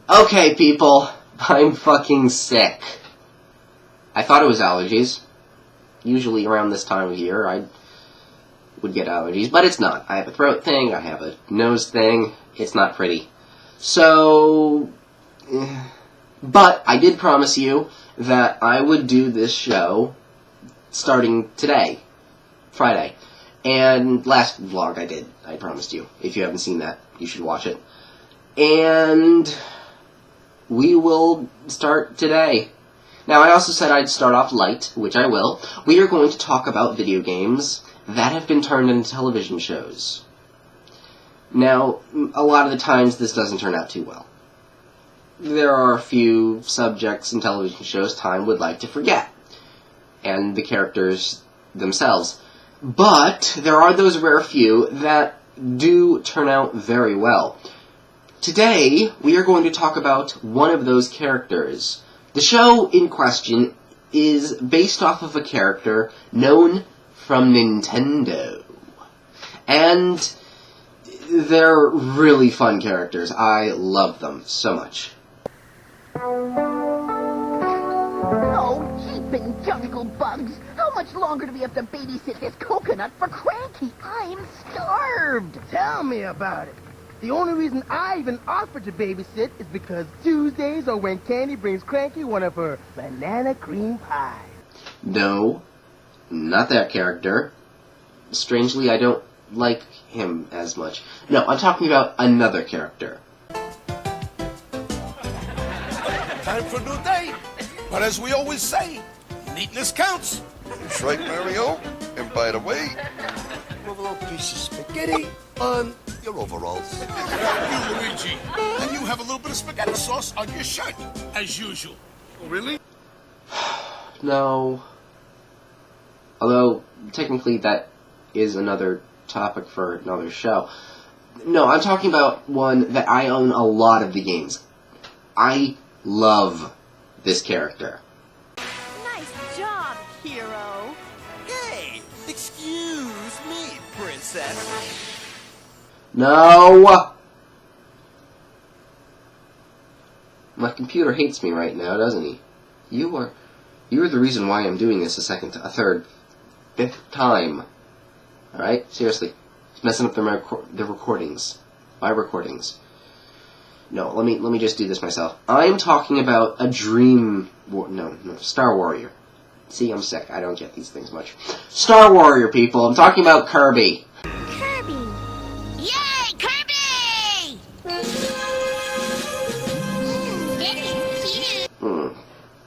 Okay, people, I'm fucking sick. I thought it was allergies. Usually around this time of year, I would get allergies, but it's not. I have a throat thing, I have a nose thing, it's not pretty. So, but I did promise you that I would do this show starting today, Friday. And last vlog I did, I promised you. If you haven't seen that, you should watch it. And we will start today. Now, I also said I'd start off light, which I will. We are going to talk about video games that have been turned into television shows. Now, a lot of the times this doesn't turn out too well. There are a few subjects in television shows time would like to forget, and the characters themselves. But there are those rare few that do turn out very well. Today, we are going to talk about one of those characters. The show in question is based off of a character known from Nintendo. And they're really fun characters. I love them so much. Oh, jeeping jungle bugs! How much longer do we have to babysit this coconut for Cranky? I'm starved! Tell me about it. The only reason I even offered to babysit is because Tuesdays are when Candy brings Cranky one of her banana cream pies. No, not that character. Strangely, I don't like him as much. No, I'm talking about another character. Time for a new day. But as we always say, neatness counts. That's right, Mario. And by the way, With a little piece of spaghetti on your overalls. You, Luigi. And you have a little bit of spaghetti sauce on your shirt, as usual. Oh, really? No. Although, technically, that is another topic for another show. No, I'm talking about one that I own a lot of the games. I love this character. Nice job, hero. Hey, excuse me, princess. No! My computer hates me right now, doesn't he? You're the reason why I'm doing this a third, fifth time. Alright? Seriously. It's messing up the recordings. My recordings. No, let me just do this myself. I'm talking about a Star Warrior. See, I'm sick. I don't get these things much. Star Warrior, people. I'm talking about Kirby. Kirby. Yay, Kirby!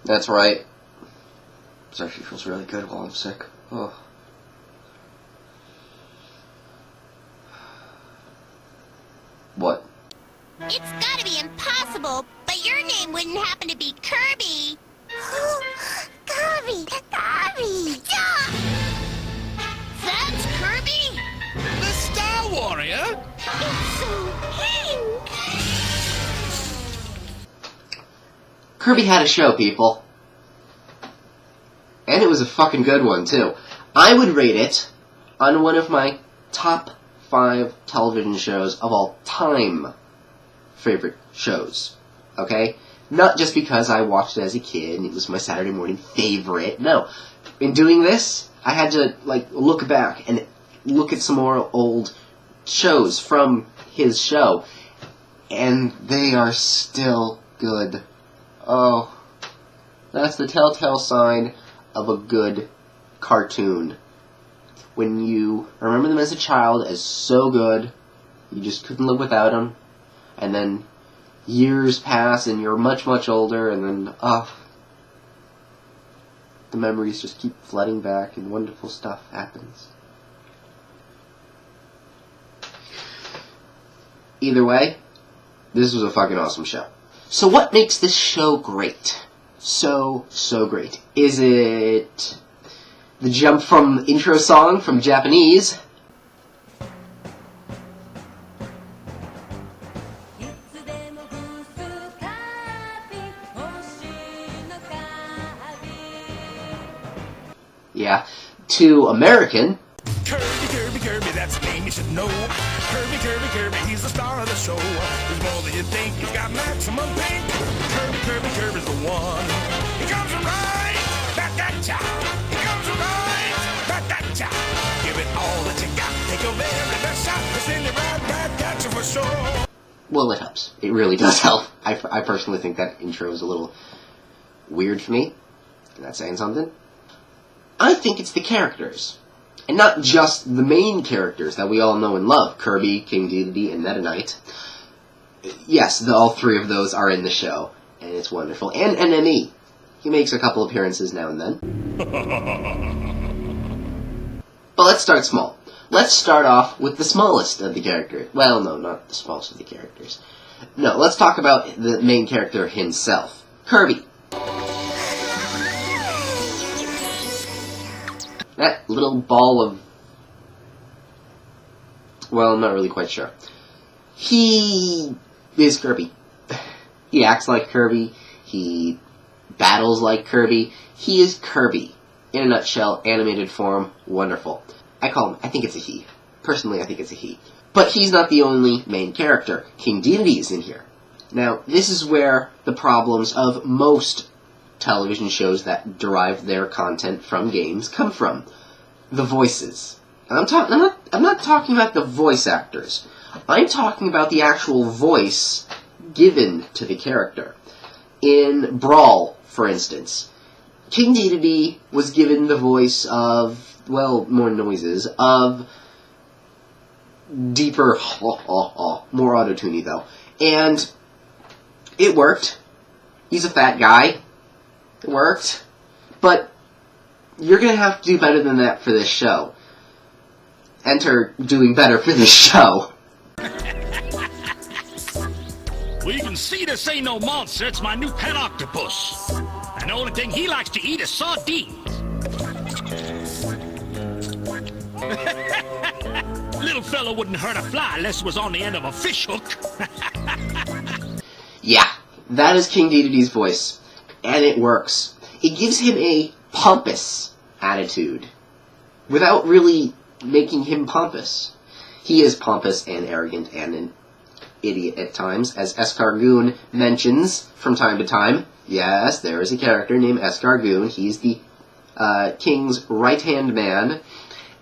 That's right. This actually feels really good while I'm sick. Oh. What? It's gotta be impossible, but your name wouldn't happen to be Kirby. Kirby! Kirby! That's Kirby? The Star Warrior? It's so pink! Kirby had a show, people. And it was a fucking good one, too. I would rate it on one of my top 5 television shows of all time favorite shows. Okay? Not just because I watched it as a kid and it was my Saturday morning favorite. No. In doing this, I had to, look back and look at some more old shows from his show. And they are still good. Oh. That's the telltale sign of a good cartoon. When you remember them as a child as so good, you just couldn't live without them, and then years pass and you're much, much older, and then, the memories just keep flooding back and wonderful stuff happens. Either way, this was a fucking awesome show. So what makes this show great? So great. Is it the jump from intro song from Japanese? Yeah. To American. Kirby, Kirby, Kirby, that's a name you should know. Kirby, Kirby, Kirby, he's the star of the show. He's more than you think, he's got maximum pink. Kirby, Kirby, Kirby's the one. He comes right, bat-dat-cha. He comes right, bat-dat-cha. Give it all that you got, take your very best shot. It's in the right, bat-dat-cha for sure. Well, it helps. It really does help. I personally think that intro is a little weird for me. Is that saying something? I think it's the characters. And not just the main characters that we all know and love. Kirby, King Dedede, and Meta Knight. Yes, all three of those are in the show. And it's wonderful. And NME. He makes a couple appearances now and then. But let's start small. Let's start off with the smallest of the characters. Well, no, not the smallest of the characters. No, let's talk about the main character himself. Kirby. That little ball of... Well, I'm not really quite sure. He is Kirby. He acts like Kirby. He battles like Kirby. He is Kirby. In a nutshell, animated form, wonderful. I think it's a he. Personally, I think it's a he. But he's not the only main character. King Dedede is in here. Now, this is where the problems of most television shows that derive their content from games come from. The voices. And I'm not talking about the voice actors. I'm talking about the actual voice given to the character. In Brawl, for instance, King Dedede was given the voice of, well, more noises, of deeper, more auto-tuney though. And it worked. He's a fat guy. It worked. But you're going to have to do better than that for this show. Enter doing better for this show. Well, you can see this ain't no monster. It's my new pet octopus. And the only thing he likes to eat is sardines. Little fella wouldn't hurt a fly unless it was on the end of a fish hook. Yeah, that is King Dedede's voice. And it works. It gives him a pompous attitude without really making him pompous. He is pompous and arrogant and an idiot at times, as Escargoon mentions from time to time. Yes, there is a character named Escargoon. He's the king's right-hand man,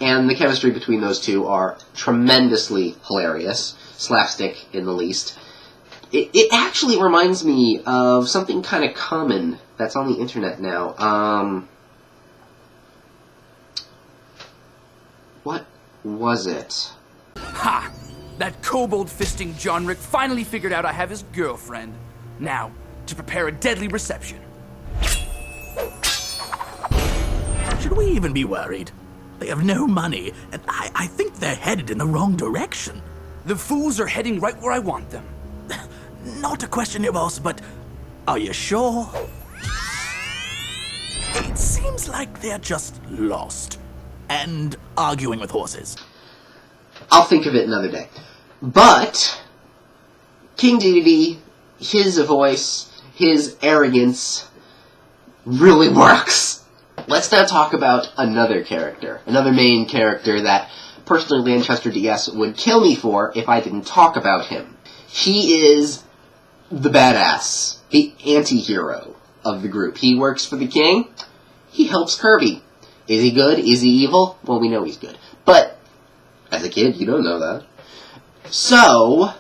and the chemistry between those two are tremendously hilarious, slapstick in the least. It actually reminds me of something kind of common that's on the internet now. What was it? Ha! That kobold-fisting John Rick finally figured out I have his girlfriend. Now, to prepare a deadly reception. Should we even be worried? They have no money, and I think they're headed in the wrong direction. The fools are heading right where I want them. Not to question you, boss, but are you sure? It seems like they're just lost and arguing with horses. I'll think of it another day. But King Dedede, his voice, his arrogance, really works. Let's now talk about another character, another main character that personally Lanchester DS would kill me for if I didn't talk about him. He is the badass, the anti-hero of the group. He works for the king. He helps Kirby. Is he good? Is he evil? Well, we know he's good. But as a kid, you don't know that. So,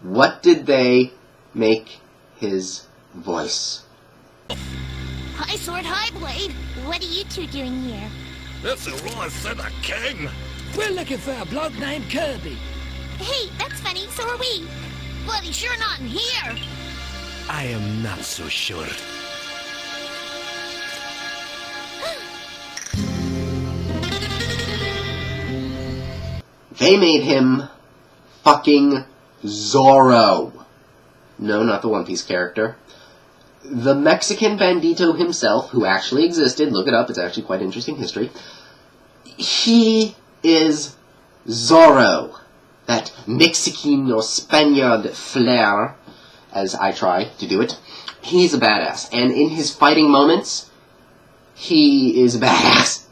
what did they make his voice? Hi, Sword, hi, Blade. What are you two doing here? This is what I said, the king. We're looking for a bloke named Kirby. Hey, that's funny, so are we. But he's sure not in here. I am not so sure. They made him fucking Zorro. No, not the One Piece character. The Mexican bandito himself, who actually existed, look it up, it's actually quite interesting history. He is Zorro. That Mexicano Spaniard flair, as I try to do it. He's a badass. And in his fighting moments, he is a badass.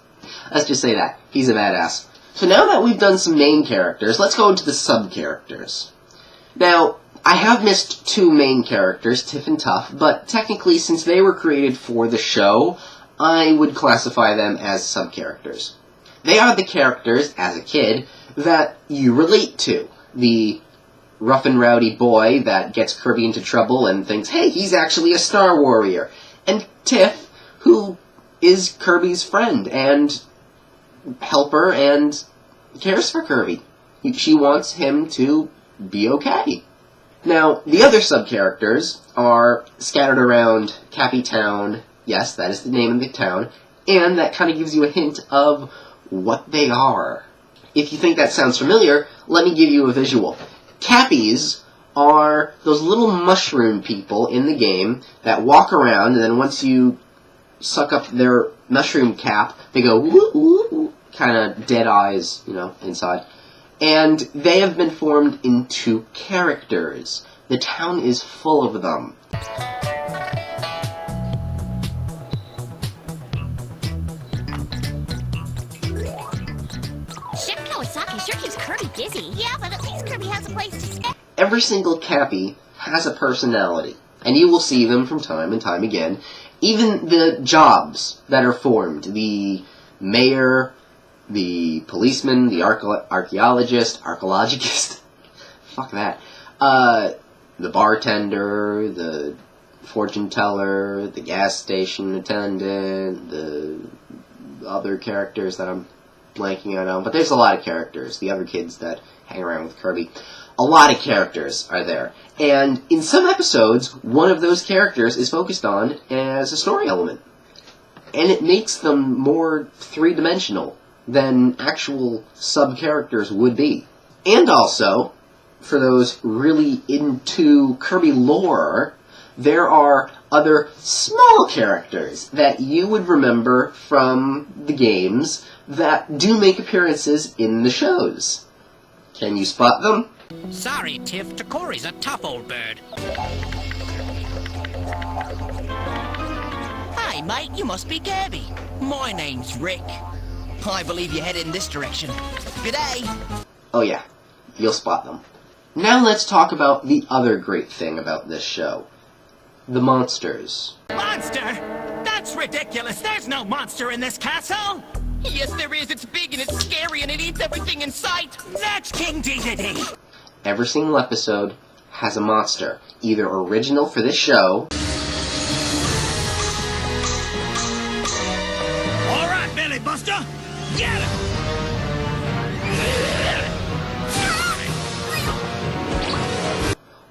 Let's just say that. He's a badass. So now that we've done some main characters, let's go into the sub-characters. Now, I have missed two main characters, Tiff and Tuff, but technically, since they were created for the show, I would classify them as sub-characters. They are the characters, as a kid, that you relate to. The rough and rowdy boy that gets Kirby into trouble and thinks, hey, he's actually a Star Warrior. And Tiff, who is Kirby's friend and helper and cares for Kirby. She wants him to be okay. Now, the other sub-characters are scattered around Cappy Town. Yes, that is the name of the town. And that kind of gives you a hint of what they are. If you think that sounds familiar, let me give you a visual. Cappies are those little mushroom people in the game that walk around, and then once you suck up their mushroom cap, they go woo woo woo, kind of dead eyes, inside. And they have been formed into characters. The town is full of them. Chef Kawasaki sure keeps Kirby busy. Yeah, but at least Kirby has a place to stay. Every single Cappy has a personality, and you will see them from time and time again. Even the jobs that are formed, the mayor, the policeman, the archaeologist, fuck that, the bartender, the fortune teller, the gas station attendant, the other characters that I'm blanking out on, but there's a lot of characters, the other kids that hang around with Kirby. A lot of characters are there. And in some episodes, one of those characters is focused on as a story element. And it makes them more three-dimensional than actual sub-characters would be. And also, for those really into Kirby lore, there are other small characters that you would remember from the games that do make appearances in the shows. Can you spot them? Sorry, Tiff. Takori's a tough old bird. Hey, mate, you must be Kirby. My name's Rick. I believe you're headed in this direction. Good day. Oh yeah, you'll spot them. Now let's talk about the other great thing about this show. The monsters. Monster? That's ridiculous. There's no monster in this castle. Yes, there is. It's big and it's scary and it eats everything in sight. That's King Dedede. Every single episode has a monster, either original for this show. All right, Belly Buster. Get him!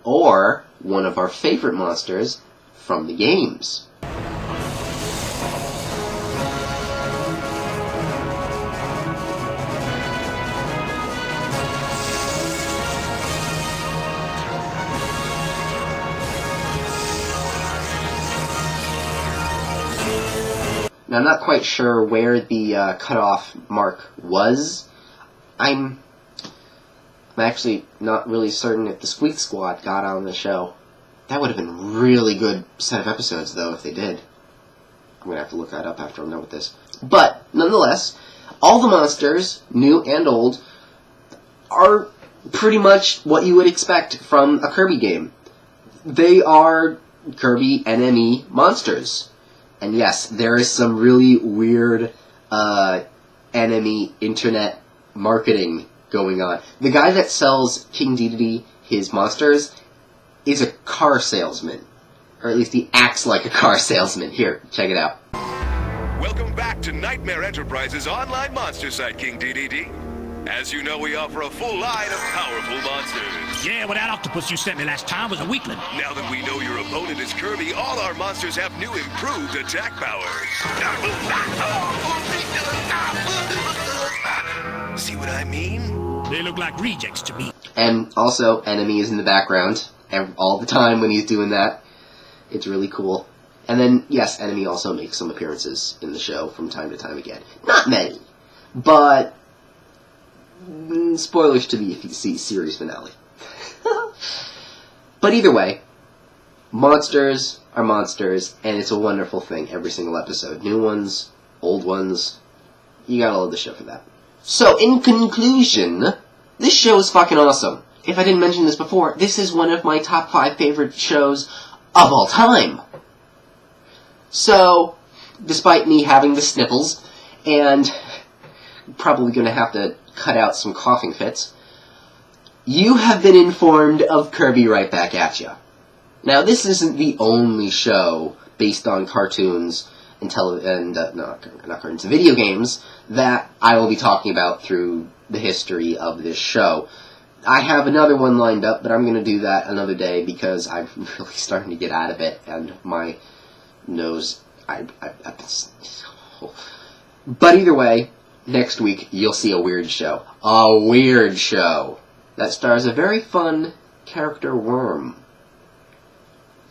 Or one of our favorite monsters from the games. Now, I'm not quite sure where the cutoff mark was. I'm actually not really certain if the Squeak Squad got on the show. That would have been a really good set of episodes, though, if they did. I'm going to have to look that up after I'm done with this. But, nonetheless, all the monsters, new and old, are pretty much what you would expect from a Kirby game. They are Kirby NME monsters. And yes, there is some really weird enemy internet marketing going on. The guy that sells King Dedede his monsters is a car salesman. Or at least he acts like a car salesman. Here, check it out. Welcome back to Nightmare Enterprises' online monster site, King Dedede. As you know, we offer a full line of powerful monsters. Yeah, well, that octopus you sent me last time was a weakling. Now that we know your opponent is Kirby, all our monsters have new improved attack powers. See what I mean? They look like rejects to me. And also, Enemy is in the background all the time when he's doing that. It's really cool. And then, yes, Enemy also makes some appearances in the show from time to time again. Not many, but spoilers to the series finale. But either way, monsters are monsters, and it's a wonderful thing every single episode. New ones, old ones, you gotta love the show for that. So, in conclusion, this show is fucking awesome. If I didn't mention this before, this is one of my top 5 favorite shows of all time. So, despite me having the sniffles, and probably going to have to cut out some coughing fits, you have been informed of Kirby Right Back At Ya. Now, this isn't the only show based on cartoons and video games that I will be talking about through the history of this show. I have another one lined up, but I'm going to do that another day because I'm really starting to get out of it, and my nose... But either way, next week you'll see a weird show. A weird show that stars a very fun character worm.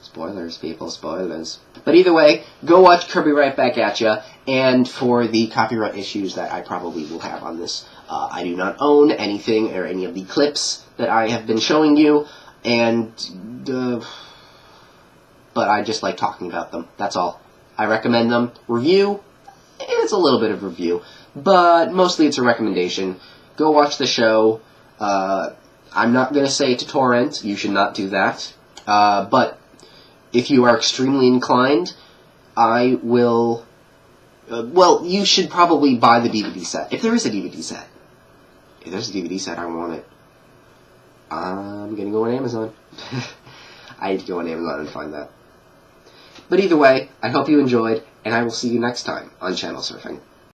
Spoilers, people, spoilers. But either way, go watch Kirby Right Back At Ya, and for the copyright issues that I probably will have on this, I do not own anything or any of the clips that I have been showing you, and, but I just like talking about them, that's all. I recommend them. Review, it's a little bit of review, but mostly it's a recommendation. Go watch the show. I'm not going to say to torrent, you should not do that, but if you are extremely inclined, I will... well, you should probably buy the DVD set. If there is a DVD set. If there's a DVD set, I want it. I'm gonna go on Amazon. I need to go on Amazon and find that. But either way, I hope you enjoyed, and I will see you next time on Channel Surfing.